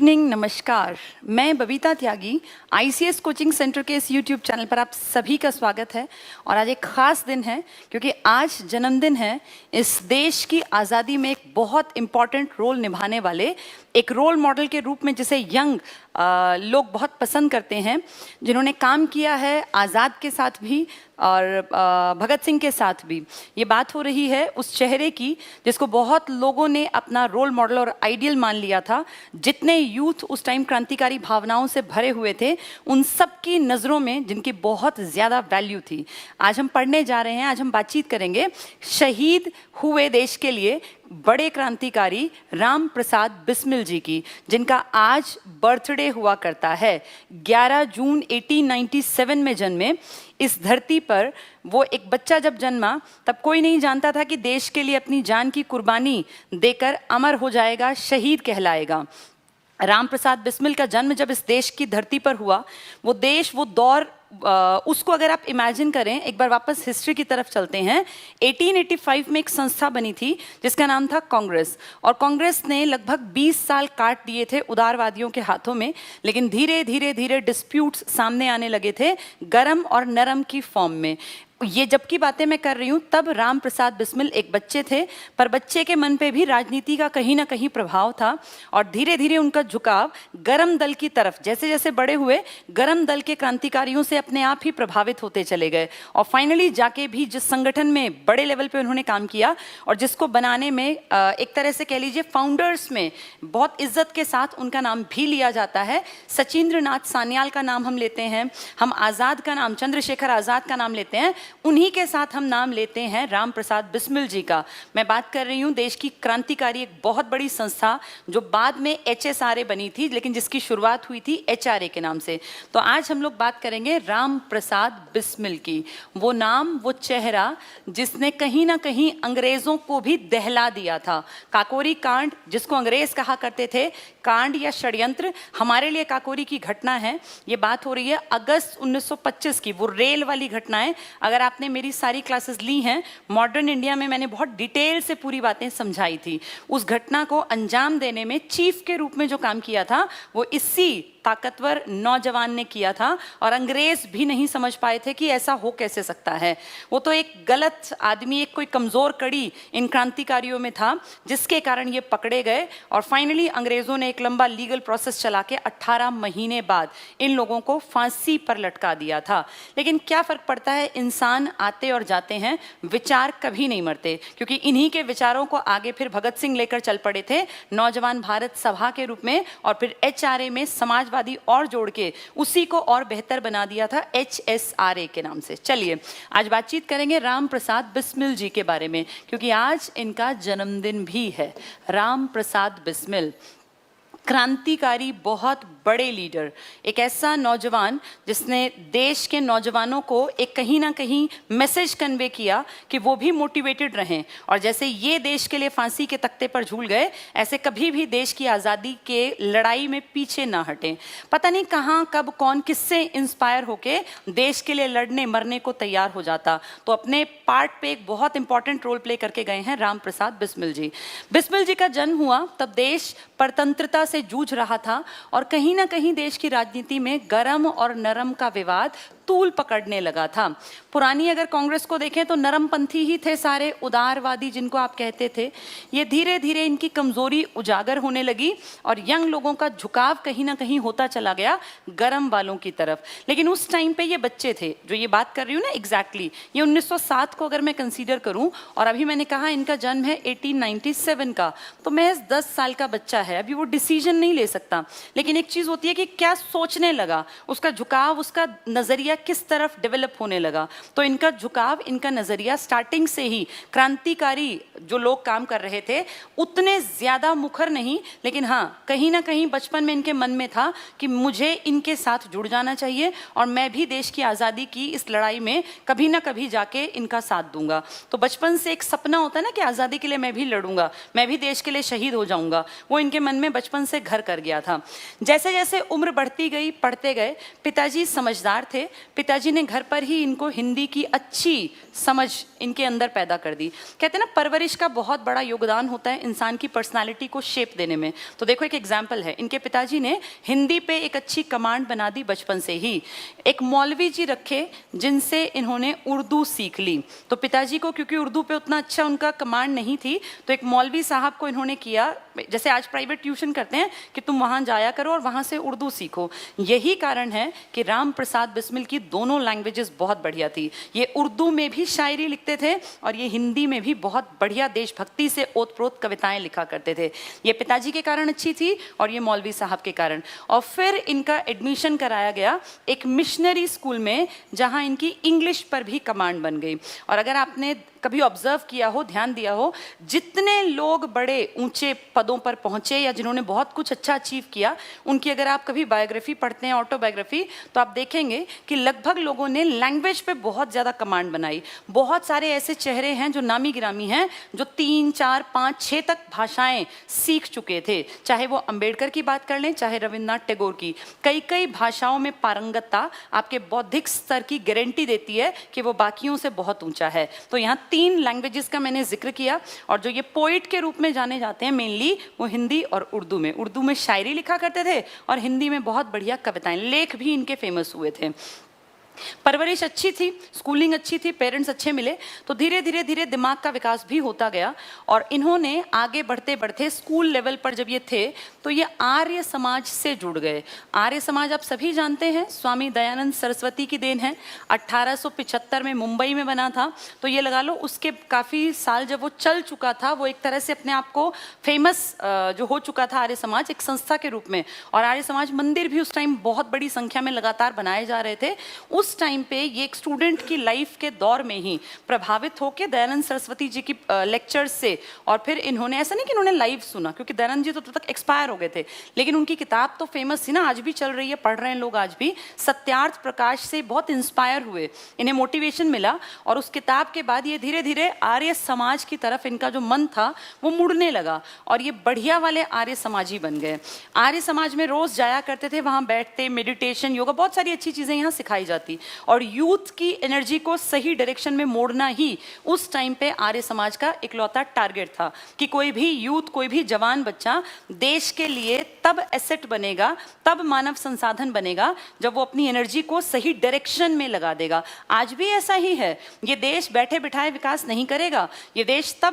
Evening, नमस्कार। मैं बबीता त्यागी, ICS coaching centre के इस यूट्यूब चैनल पर आप सभी का स्वागत है। और आज एक ख़ास दिन है क्योंकि आज जन्मदिन है इस देश की आज़ादी में एक बहुत इम्पॉर्टेंट रोल निभाने वाले एक रोल मॉडल के रूप में जिसे यंग लोग बहुत पसंद करते हैं, जिन्होंने काम किया है आज़ाद के साथ भी और भगत सिंह के साथ भी। ये बात हो रही है उस चेहरे की जिसको बहुत लोगों ने अपना रोल मॉडल और आइडियल मान लिया था। जितने यूथ उस टाइम क्रांतिकारी भावनाओं से भरे हुए थे, उन सब की नज़रों में जिनकी बहुत ज़्यादा वैल्यू थी। आज हम पढ़ने जा रहे हैं, आज हम बातचीत करेंगे शहीद हुए देश के लिए बड़े क्रांतिकारी राम प्रसाद बिस्मिल जी की, जिनका आज बर्थडे हुआ करता है। 11 जून 1897 में जन्मे। इस धरती पर वो एक बच्चा जब जन्मा तब कोई नहीं जानता था कि देश के लिए अपनी जान की कुर्बानी देकर अमर हो जाएगा, शहीद कहलाएगा। राम प्रसाद बिस्मिल का जन्म जब इस देश की धरती पर हुआ, वो देश, वो दौर, उसको अगर आप इमेजिन करें, एक बार वापस हिस्ट्री की तरफ चलते हैं। 1885 में एक संस्था बनी थी जिसका नाम था कांग्रेस, और कांग्रेस ने लगभग 20 साल काट दिए थे उदारवादियों के हाथों में। लेकिन धीरे धीरे धीरे डिस्प्यूट्स सामने आने लगे थे, गरम और नरम की फॉर्म में। ये जब की बातें मैं कर रही हूँ तब राम प्रसाद बिस्मिल एक बच्चे थे, पर बच्चे के मन पे भी राजनीति का कहीं ना कहीं प्रभाव था। और धीरे धीरे उनका झुकाव गरम दल की तरफ, जैसे जैसे बड़े हुए, गरम दल के क्रांतिकारियों से अपने आप ही प्रभावित होते चले गए। और फाइनली जाके भी जिस संगठन में बड़े लेवल पे उन्होंने काम किया और जिसको बनाने में एक तरह से कह लीजिए फाउंडर्स में बहुत इज्जत के साथ उनका नाम भी लिया जाता है। सचिंद्र नाथ सान्याल का नाम हम लेते हैं, हम आज़ाद का नाम, चंद्रशेखर आज़ाद का नाम लेते हैं, उन्हीं के साथ हम नाम लेते हैं राम प्रसाद बिस्मिल जी का। मैं बात कर रही हूँ देश की क्रांतिकारी एक बहुत बड़ी संस्था जो बाद में HSRA बनी थी, लेकिन जिसकी शुरुआत हुई थी HRA के नाम से। तो आज हम लोग बात करेंगे राम प्रसाद बिस्मिल की। वो नाम, वो चेहरा जिसने कहीं ना कहीं अंग्रेजों को भी दहला दिया था। काकोरी कांड, जिसको अंग्रेज कहा करते थे, कांड या षड्यंत्र, हमारे लिए काकोरी की घटना है। ये बात हो रही है अगस्त 1925 की, वो रेल वाली घटना है। अगर आपने मेरी सारी क्लासेस ली हैं मॉडर्न इंडिया में, मैंने बहुत डिटेल से पूरी बातें समझाई थी। उस घटना को अंजाम देने में चीफ के रूप में जो काम किया था वो इसी ताकतवर नौजवान ने किया था, और अंग्रेज भी नहीं समझ पाए थे कि ऐसा हो कैसे सकता है। वो तो एक गलत आदमी, एक कोई कमज़ोर कड़ी इन क्रांतिकारियों में था, जिसके कारण ये पकड़े गए। और फाइनली अंग्रेज़ों ने एक लंबा लीगल प्रोसेस चला के 18 महीने बाद इन लोगों को फांसी पर लटका दिया था। लेकिन क्या फ़र्क पड़ता है, इंसान आते और जाते हैं, विचार कभी नहीं मरते। क्योंकि इन्हीं के विचारों को आगे फिर भगत सिंह लेकर चल पड़े थे, नौजवान भारत सभा के रूप में, और फिर HRA में समाजवादी और जोड़ के उसी को और बेहतर बना दिया था HSRA के नाम से। चलिए आज बातचीत करेंगे राम प्रसाद बिस्मिल जी के बारे में, क्योंकि आज इनका जन्मदिन भी है। राम प्रसाद बिस्मिल क्रांतिकारी, बहुत बड़े लीडर, एक ऐसा नौजवान जिसने देश के नौजवानों को एक कहीं ना कहीं मैसेज कन्वे किया कि वो भी मोटिवेटेड रहें। और जैसे ये देश के लिए फांसी के तख्ते पर झूल गए, ऐसे कभी भी देश की आज़ादी के लड़ाई में पीछे ना हटें। पता नहीं कहाँ, कब, कौन, किससे इंस्पायर होके देश के लिए लड़ने मरने को तैयार हो जाता। तो अपने पार्ट पे एक बहुत इंपॉर्टेंट रोल प्ले करके गए हैं राम प्रसाद बिस्मिल जी। बिस्मिल जी का जन्म हुआ तब देश परतंत्रता से जूझ रहा था, और कहीं ना कहीं देश की राजनीति में गरम और नरम का विवाद तूल पकड़ने लगा था। पुरानी अगर कांग्रेस को देखें तो नरमपंथी ही थे सारे, उदारवादी जिनको आप कहते थे। ये धीरे धीरे इनकी कमजोरी उजागर होने लगी और यंग लोगों का झुकाव कहीं ना कहीं होता चला गया गरम वालों की तरफ। लेकिन उस टाइम पे ये बच्चे थे, जो ये बात कर रही हूँ ना, एग्जैक्टली ये 1907 को अगर मैं कंसीडर करूँ, और अभी मैंने कहा इनका जन्म है 1897 का, तो महज 10 साल का बच्चा है। अभी वो डिसीजन नहीं ले सकता, लेकिन एक चीज़ होती है कि क्या सोचने लगा, उसका झुकाव, उसका नज़रिया किस तरफ डेवलप होने लगा। तो इनका झुकाव, इनका नज़रिया स्टार्टिंग से ही क्रांतिकारी जो लोग काम कर रहे थे उतने ज़्यादा मुखर नहीं, लेकिन हाँ कहीं ना कहीं बचपन में इनके मन में था कि मुझे इनके साथ जुड़ जाना चाहिए और मैं भी देश की आज़ादी की इस लड़ाई में कभी ना कभी जाके इनका साथ दूंगा। तो बचपन से एक सपना होता है ना कि आज़ादी के लिए मैं भी लड़ूंगा, मैं भी देश के लिए शहीद हो जाऊंगा, वो इनके मन में बचपन से घर कर गया था। जैसे जैसे उम्र बढ़ती गई, पढ़ते गए, पिताजी समझदार थे, पिताजी ने घर पर ही इनको हिंदी की अच्छी समझ इनके अंदर पैदा कर दी। कहते हैं ना, परवरिश का बहुत बड़ा योगदान होता है इंसान की पर्सनालिटी को शेप देने में। तो देखो एक एग्जाम्पल है, इनके पिताजी ने हिंदी पे एक अच्छी कमांड बना दी बचपन से ही। एक मौलवी जी रखे जिनसे इन्होंने उर्दू सीख ली। तो पिताजी को क्योंकि उर्दू पे उतना अच्छा उनका कमांड नहीं थी, तो एक मौलवी साहब को इन्होंने किया, जैसे आज प्राइवेट ट्यूशन करते हैं कि तुम वहाँ जाया करो और वहाँ से उर्दू सीखो। यही कारण है कि राम प्रसाद बिस्मिल की दोनों लैंग्वेजेस बहुत बढ़िया थी। ये उर्दू में भी शायरी लिखते थे और ये हिंदी में भी बहुत बढ़िया देशभक्ति से ओतप्रोत कविताएं लिखा करते थे। ये पिताजी के कारण अच्छी थी और ये मौलवी साहब के कारण। और फिर इनका एडमिशन कराया गया एक मिशनरी स्कूल में, जहाँ इनकी इंग्लिश पर भी कमांड बन गई। और अगर आपने कभी ऑब्जर्व किया हो, ध्यान दिया हो, जितने लोग बड़े ऊंचे पदों पर पहुंचे या जिन्होंने बहुत कुछ अच्छा अचीव किया, उनकी अगर आप कभी बायोग्राफी पढ़ते हैं, ऑटोबायोग्राफी, तो आप देखेंगे कि लगभग लोगों ने लैंग्वेज पे बहुत ज़्यादा कमांड बनाई। बहुत सारे ऐसे चेहरे हैं जो नामी गिरामी हैं, जो 3, 4, 5, 6 तक भाषाएं सीख चुके थे। चाहे वो अंबेडकर की बात कर लें, चाहे रविन्द्रनाथ टैगोर की। कई भाषाओं में पारंगतता आपके बौद्धिक स्तर की गारंटी देती है कि वो बाकियों से बहुत ऊंचा है। तो यहाँ 3 लैंग्वेजेस का मैंने जिक्र किया, और जो ये पोइट के रूप में जाने जाते हैं मेनली, वो हिंदी और उर्दू में। उर्दू में शायरी लिखा करते थे और हिंदी में बहुत बढ़िया कविताएं, लेख भी इनके फेमस हुए थे। परवरिश अच्छी थी, स्कूलिंग अच्छी थी, पेरेंट्स अच्छे मिले, तो धीरे धीरे दिमाग का विकास भी होता गया। और इन्होंने आगे बढ़ते बढ़ते स्कूल लेवल पर जब ये थे तो ये आर्य समाज से जुड़ गए। आर्य समाज आप सभी जानते हैं, स्वामी दयानंद सरस्वती की देन है। 1875 में मुंबई में बना था। तो ये लगा लो उसके काफ़ी साल जब वो चल चुका था, वो एक तरह से अपने आप को फेमस जो हो चुका था आर्य समाज एक संस्था के रूप में। और आर्य समाज मंदिर भी उस टाइम बहुत बड़ी संख्या में लगातार बनाए जा रहे थे। उस टाइम पे ये एक स्टूडेंट की लाइफ के दौर में ही प्रभावित होकर दयानंद सरस्वती जी की लेक्चर्स से, और फिर इन्होंने, ऐसा नहीं कि इन्होंने लाइव सुना क्योंकि दयानंद जी तो तब तक एक्सपायर हो गए थे, लेकिन उनकी किताब तो फेमस थी ना, आज भी चल रही है, पढ़ रहे हैं लोग आज भी। सत्यार्थ प्रकाश से बहुत इंस्पायर हुए, इन्हें मोटिवेशन मिला, और उस किताब के बाद ये धीरे धीरे आर्य समाज की तरफ इनका जो मन था वो मुड़ने लगा, और ये बढ़िया वाले आर्य समाजी बन गए। आर्य समाज में रोज जाया करते थे, वहाँ बैठते, मेडिटेशन, योगा, बहुत सारी अच्छी चीज़ें यहाँ सिखाई जाती। और यूथ की एनर्जी को सही डायरेक्शन में मोड़ना ही उस टाइम पे आर्य समाज का इकलौता टारगेट था कि कोई भी यूथ, कोई भी जवान बच्चा देश के लिए तब एसेट बनेगा, तब मानव संसाधन बनेगा जब वो अपनी एनर्जी को सही डायरेक्शन में लगा देगा। आज भी ऐसा ही है। ये देश बैठे बिठाए विकास नहीं करेगा, ये देश तब